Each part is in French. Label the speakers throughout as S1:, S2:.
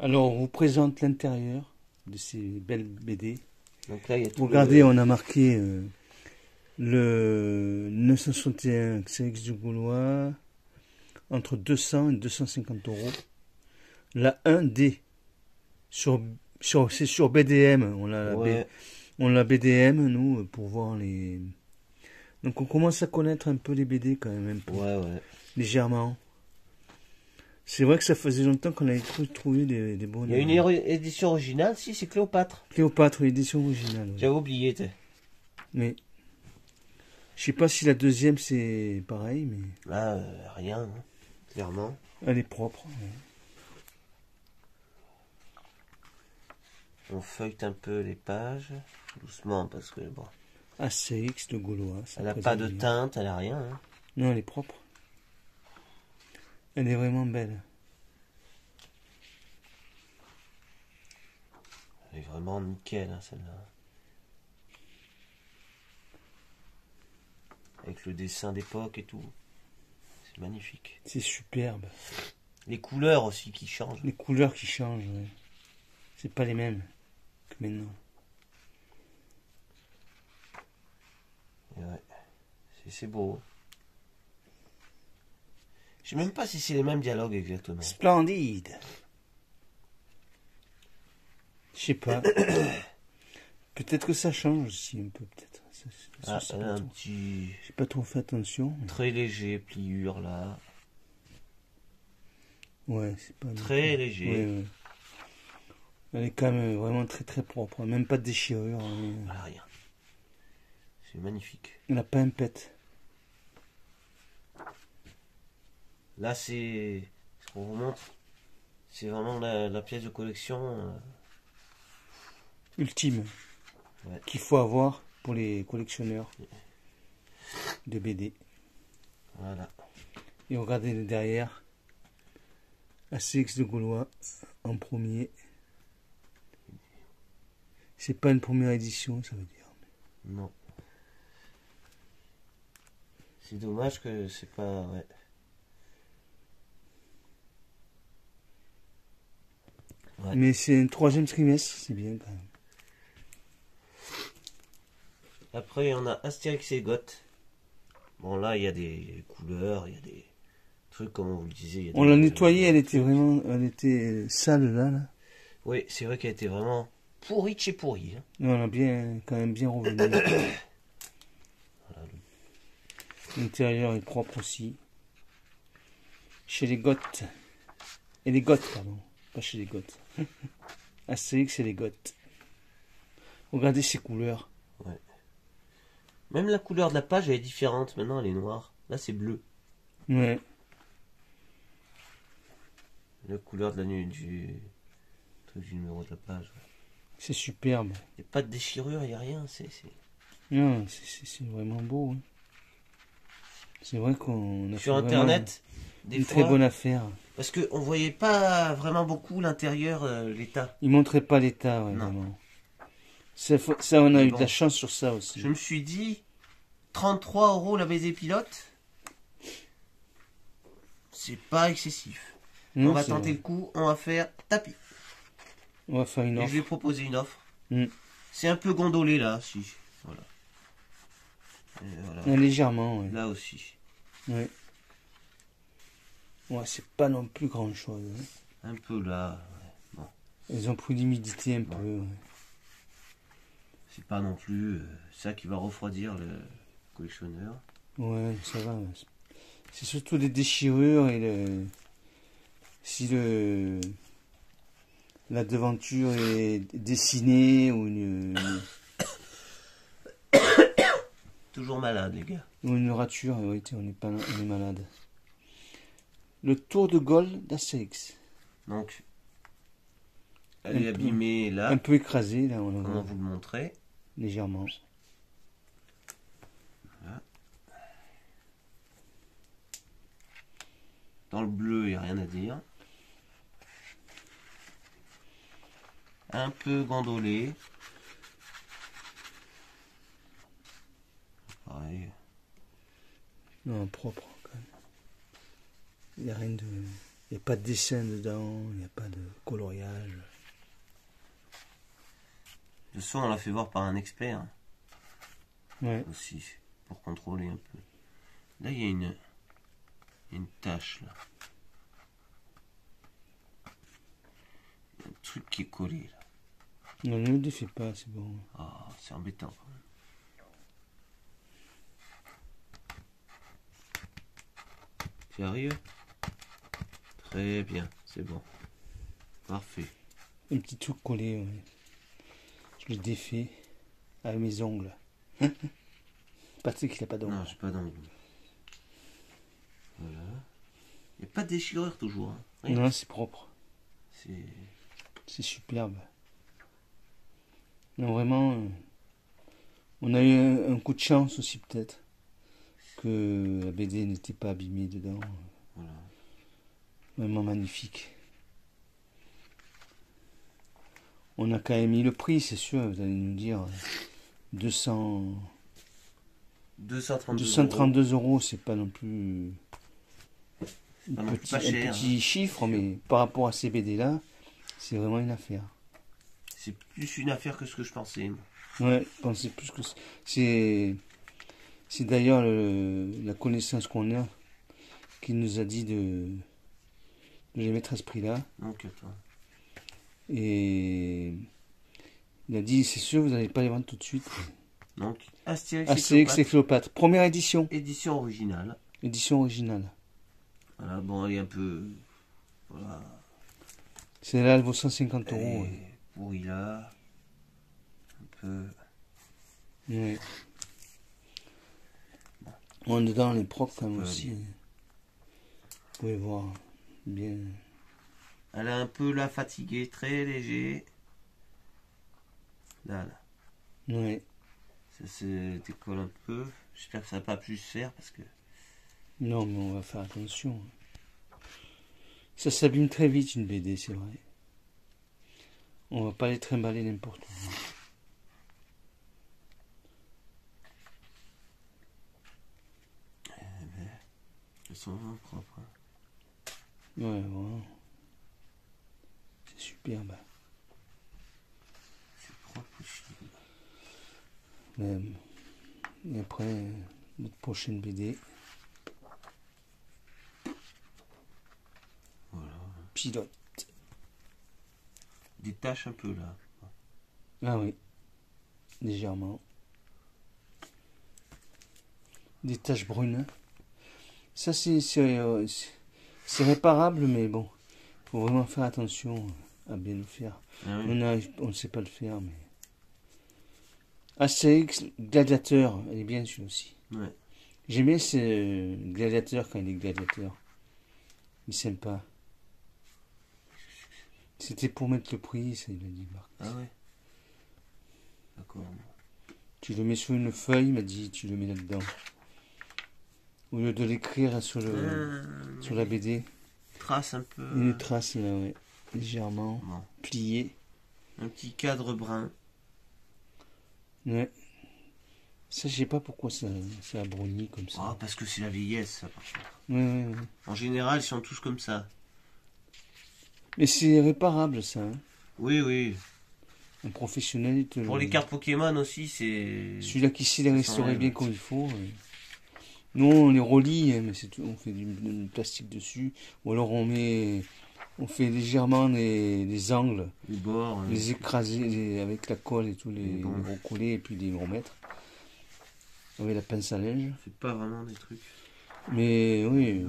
S1: Alors, on vous présente l'intérieur de ces belles BD.
S2: Donc là, il y a tout.
S1: Regardez, on a marqué le 961 Astérix du Gaulois entre 200 et 250 euros. La 1D c'est sur BDM. On l'a BDM, nous, pour voir les. Donc on commence à connaître un peu les BD quand même.
S2: Ouais.
S1: Légèrement. C'est vrai que ça faisait longtemps qu'on avait trouvé des bonnes.
S2: Il y a une édition originale, si, c'est Cléopâtre.
S1: Cléopâtre, édition originale. Ouais.
S2: J'avais oublié,
S1: Mais je sais pas si la deuxième c'est pareil, mais.
S2: Là, rien, hein, clairement.
S1: Elle est propre. Ouais.
S2: On feuillete un peu les pages, doucement, parce que bon.
S1: Astérix de Gaulois.
S2: Elle n'a pas de teinte, elle n'a rien. Hein.
S1: Non, elle est propre. Elle est vraiment belle.
S2: Elle est vraiment nickel, hein, celle-là. Avec le dessin d'époque et tout. C'est magnifique.
S1: C'est superbe.
S2: Les couleurs aussi qui changent.
S1: Les couleurs qui changent, ouais. C'est pas les mêmes que maintenant.
S2: Ouais. C'est beau. Je sais même pas si c'est les mêmes dialogues exactement.
S1: Splendide. Je sais pas. Peut-être que ça change aussi un peu, peut-être.
S2: Elle a un petit.
S1: J'ai pas trop fait attention.
S2: Très léger, pliure là.
S1: Ouais, c'est pas.
S2: Très léger.
S1: Ouais. Elle est quand même vraiment très très propre. Même pas de déchirure.
S2: Voilà, rien. C'est magnifique.
S1: Elle a pas un pet.
S2: Là, c'est ce qu'on vous montre. C'est vraiment la pièce de collection
S1: ultime. Ouais. Qu'il faut avoir pour les collectionneurs de BD.
S2: Voilà.
S1: Et regardez derrière. Astérix de Gaulois en premier. C'est pas une première édition, ça veut dire.
S2: Non. C'est dommage que c'est pas. Ouais.
S1: Ouais. Mais c'est un troisième trimestre, c'est bien quand même.
S2: Après, on a Astérix et Goth. Bon, là, il y a des couleurs, il y a des trucs, comme on vous le disait.
S1: On l'a nettoyée, elle était sale là.
S2: Oui, c'est vrai qu'elle était vraiment pourrie de chez pourrie. Hein.
S1: On a quand même bien revenu. Voilà. L'intérieur est propre aussi. Chez les Goths. Et les Goths, pardon. Pas chez les Goths. Astérix et les Goths. Regardez ces couleurs.
S2: Ouais. Même la couleur de la page elle est différente. Maintenant elle est noire. Là c'est bleu.
S1: Ouais.
S2: La couleur de du numéro de la page. Ouais.
S1: C'est superbe.
S2: Il n'y a pas de déchirure, il n'y a rien.
S1: Non, c'est vraiment beau. Hein. C'est vrai qu'on a
S2: sur internet
S1: une très bonne affaire.
S2: Parce qu'on ne voyait pas vraiment beaucoup l'intérieur, l'état.
S1: Ils ne montraient pas l'état, ouais, vraiment. Ça, on a eu de la chance sur ça aussi.
S2: Je me suis dit, 33 € la BD pilote, c'est pas excessif. Non, on va tenter le coup, on va faire tapis.
S1: On va faire une offre.
S2: Et je vais proposer une offre. C'est un peu gondolé là, si. Voilà.
S1: Voilà. Légèrement, ouais.
S2: Là aussi.
S1: Ouais. Ouais, c'est pas non plus grand chose. Hein.
S2: Un peu là. Ouais. Bon.
S1: Ils ont pris l'humidité un peu. Ouais.
S2: C'est pas non plus ça qui va refroidir le collectionneur.
S1: Ouais, ça va. C'est surtout les déchirures et si la devanture est dessinée ou
S2: toujours malade, les gars.
S1: Ou une rature, oui, on est malade. Le tour de Gaulle d'Astérix.
S2: Donc, elle est abîmée là.
S1: Un peu écrasée là.
S2: Comment vous le montrer?
S1: Légèrement.
S2: Voilà. Dans le bleu, il n'y a rien à dire. Un peu gondolé. Pareil.
S1: Non, propre quand même. Il n'y a rien de. Il n'y a pas de dessin dedans, il n'y a pas de coloriage.
S2: De toute façon, on l'a fait voir par un expert
S1: Ouais.
S2: aussi, pour contrôler un peu. Là, il y a une tache, là. Un truc qui est collé, là.
S1: Non, ne le défais pas, c'est bon.
S2: Ah, c'est embêtant, quand même. Tu arrives? Très bien, c'est bon. Parfait.
S1: Un petit truc collé, ouais. Je le défais avec mes ongles. Patrick, il a pas d'ongles.
S2: Non, j'ai pas d'angle. Voilà. Il n'y a pas de déchirure toujours. Hein. Rien.
S1: Non, c'est propre.
S2: C'est...
S1: C'est superbe. Non, vraiment, on a eu un coup de chance aussi peut-être que la BD n'était pas abîmée dedans.
S2: Voilà.
S1: Vraiment magnifique. On a quand même mis le prix, c'est sûr, vous allez nous dire 200... 232 euros, c'est pas non plus
S2: pas non plus pas
S1: un
S2: cher,
S1: petit
S2: hein.
S1: chiffre, mais par rapport à ces BD là, c'est vraiment une affaire.
S2: C'est plus une affaire que ce que je pensais. Moi.
S1: Ouais, je pensais plus que c'est d'ailleurs la connaissance qu'on a qui nous a dit de les mettre à ce prix-là.
S2: Donc, attends.
S1: Et il a dit, c'est sûr, vous n'allez pas les vendre tout de suite.
S2: Donc, Astérix
S1: Astérix et Cléopâtre, première édition.
S2: Édition originale.
S1: Édition originale.
S2: Voilà, bon, elle est un peu... Voilà.
S1: Celle-là, elle vaut 150
S2: Elle
S1: euros.
S2: est pourrie là. Un peu...
S1: Ouais. Bon, dedans, les propres quand même
S2: peut
S1: aussi.
S2: aller.
S1: Vous pouvez voir. Bien.
S2: Elle a un peu la fatiguée, très léger. Là, là.
S1: Ouais.
S2: Ça se décolle un peu. J'espère que ça va pas plus se faire parce que...
S1: Non, mais on va faire attention. Ça s'abîme très vite une BD, c'est vrai. On va pas les trimballer n'importe où.
S2: Elles sont vraiment propres. Hein.
S1: Ouais, vraiment. C'est superbe.
S2: C'est propre aussi.
S1: Et après, notre prochaine BD.
S2: Voilà.
S1: Pilote.
S2: Des taches un peu là.
S1: Ah oui. Légèrement. Des taches brunes. Ça, c'est réparable, mais bon. Faut vraiment faire attention à bien le faire.
S2: Ah oui.
S1: On ne sait pas le faire, mais... Astérix Gladiateur, elle est bien celui aussi.
S2: Ouais.
S1: J'aime bien ce Gladiateur quand il est gladiateur. Il est sympa. C'était pour mettre le prix, ça il a dit Marc.
S2: Ah ouais. D'accord.
S1: Tu le mets sur une feuille, il m'a dit, tu le mets là-dedans. Au lieu de l'écrire sur la BD,
S2: Trace un peu.
S1: une trace là, ouais, légèrement
S2: Bon.
S1: pliée.
S2: Un petit cadre brun.
S1: Ouais. Ça, je sais pas pourquoi ça a bruni comme ça.
S2: Ah, parce que c'est la vieillesse, ça, par contre.
S1: Ouais, ouais, ouais.
S2: En général, ils sont tous comme ça.
S1: Mais c'est réparable, ça. Hein.
S2: Oui, oui.
S1: Un professionnel, il te
S2: Pour les cartes Pokémon aussi, c'est...
S1: Celui-là qui sait les
S2: Ça
S1: restaurer
S2: s'enlève.
S1: bien comme il faut. Nous, on les relie, hein, mais c'est tout. On fait du plastique dessus. Ou alors on fait légèrement les angles,
S2: Les bords.
S1: les écraser avec la colle et tout, les
S2: bon.
S1: recoller et puis les remettre. Avec la pince à linge.
S2: C'est pas vraiment des trucs.
S1: Mais oui,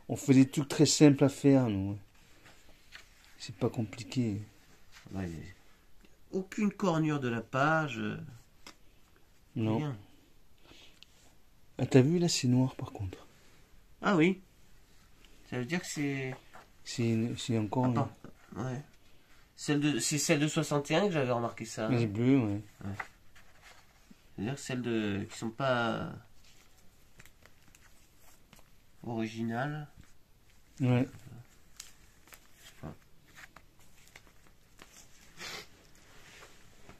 S1: on fait des trucs très simples à faire, nous. C'est pas compliqué.
S2: Là, il y a aucune cornure de la page.
S1: Non.
S2: Rien.
S1: Ah, t'as vu, là, c'est noir, par contre.
S2: Ah oui. Ça veut dire que c'est...
S1: C'est encore...
S2: Attends. Ouais. C'est celle de 61 que j'avais remarqué ça.
S1: Elle est bleue, ouais.
S2: C'est-à-dire que celles qui sont pas originales.
S1: Ouais.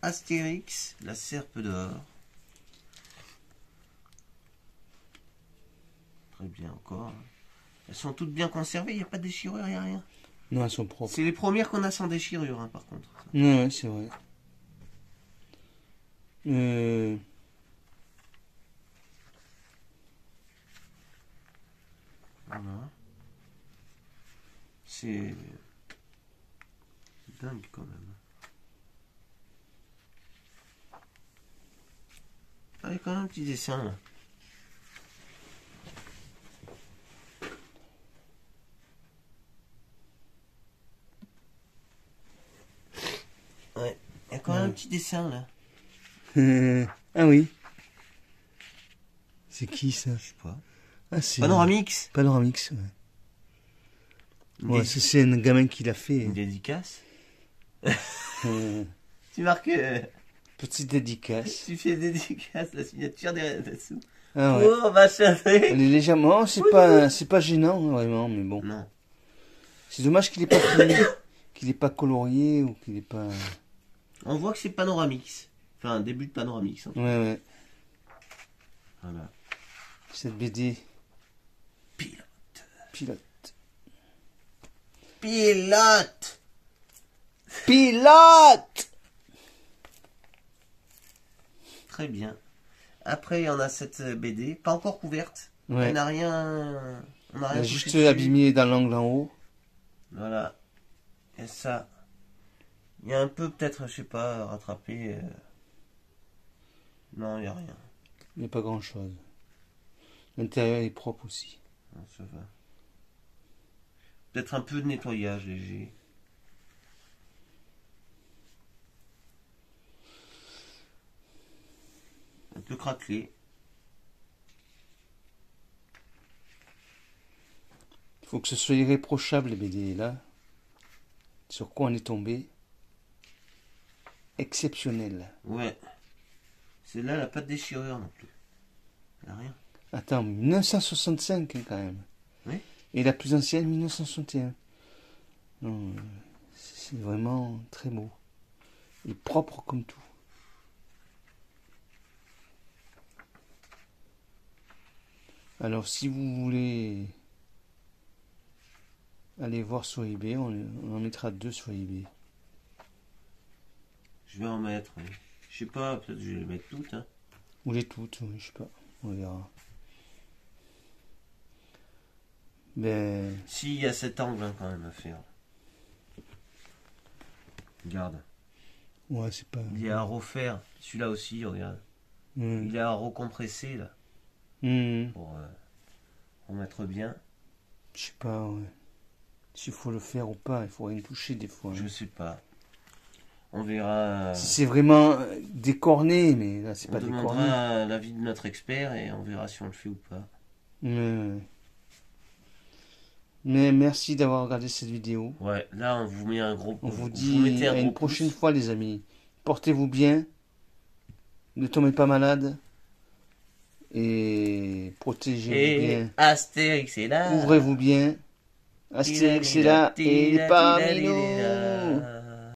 S2: Astérix, la serpe d'or. Très bien encore. Elles sont toutes bien conservées, il n'y a pas de déchirure, il n'y a rien.
S1: Non, elles sont propres.
S2: C'est les premières qu'on a sans déchirure, hein, par contre.
S1: Ouais, c'est vrai.
S2: Voilà. C'est dingue quand même. Ah, il y a quand même un petit dessin là. Ouais, il y a quand même un petit dessin là.
S1: Ah oui. C'est qui ça?
S2: Je sais pas.
S1: Ah, c'est
S2: Panoramix.
S1: Panoramix, ouais.
S2: Une
S1: Ouais, ça c'est un gamin qui l'a fait.
S2: Une dédicace.
S1: Euh,
S2: Tu marques.
S1: Petite dédicace.
S2: Tu fais dédicace, la signature dessous.
S1: Ah ouais.
S2: Oh, machin.
S1: Elle est légèrement. C'est pas gênant vraiment, mais bon.
S2: Non.
S1: C'est dommage qu'il ait pas fini, qu'il ait pas colorié ou qu'il ait pas.
S2: On voit que c'est Panoramix. Enfin, un début de Panoramix. Hein.
S1: Ouais.
S2: Voilà.
S1: Cette BD.
S2: Pilote. Très bien. Après, il y en a cette BD, pas encore couverte.
S1: Ouais.
S2: On n'a rien. On n'a
S1: Elle
S2: rien
S1: a
S2: touché
S1: juste
S2: dessus.
S1: abîmé dans l'angle en haut.
S2: Voilà. Et ça. Il y a un peu, peut-être, je sais pas, rattrapé. Non, il n'y a rien.
S1: Il n'y a pas grand chose. L'intérieur est propre aussi.
S2: Non, ça va. Peut-être un peu de nettoyage léger. Un peu craquelé.
S1: Il faut que ce soit irréprochable les BD là. Sur quoi on est tombé? Exceptionnel.
S2: Ouais. Celle-là, elle n'a pas de déchirure non plus. Elle n'a rien.
S1: Attends, 1965 hein, quand même.
S2: Oui.
S1: Et la plus ancienne, 1961. Non, c'est vraiment très beau. Et propre comme tout. Alors si vous voulez aller voir sur eBay, on en mettra 2 sur eBay.
S2: Je vais en mettre. Oui. Je sais pas, peut-être que je vais les mettre toutes. Hein.
S1: Ou les toutes, oui, je sais pas. On verra. Ben,
S2: Si, il y a cet angle hein, quand même à faire. Regarde.
S1: ouais, c'est pas.
S2: Il y a à refaire. Celui-là aussi, regarde.
S1: Hmm.
S2: Il est à recompresser là.
S1: Hmm.
S2: Pour remettre bien.
S1: Je sais pas, ouais. S'il faut le faire ou pas, il faut rien toucher des fois.
S2: Je
S1: Hein.
S2: sais pas. On verra.
S1: Si c'est vraiment décorné, mais là c'est
S2: On
S1: pas décorné.
S2: demandera l'avis de notre expert et on verra si on le fait ou pas.
S1: Mais merci d'avoir regardé cette vidéo.
S2: Ouais, là on vous met un gros.
S1: On vous
S2: vous
S1: dit
S2: mettez un
S1: à
S2: gros
S1: une prochaine
S2: pouce.
S1: fois les amis. Portez-vous bien. Ne tombez pas malade. Et protégez-vous
S2: Et
S1: bien.
S2: Astérix est là.
S1: Ouvrez-vous bien. Astérix est là et il est parmi nous.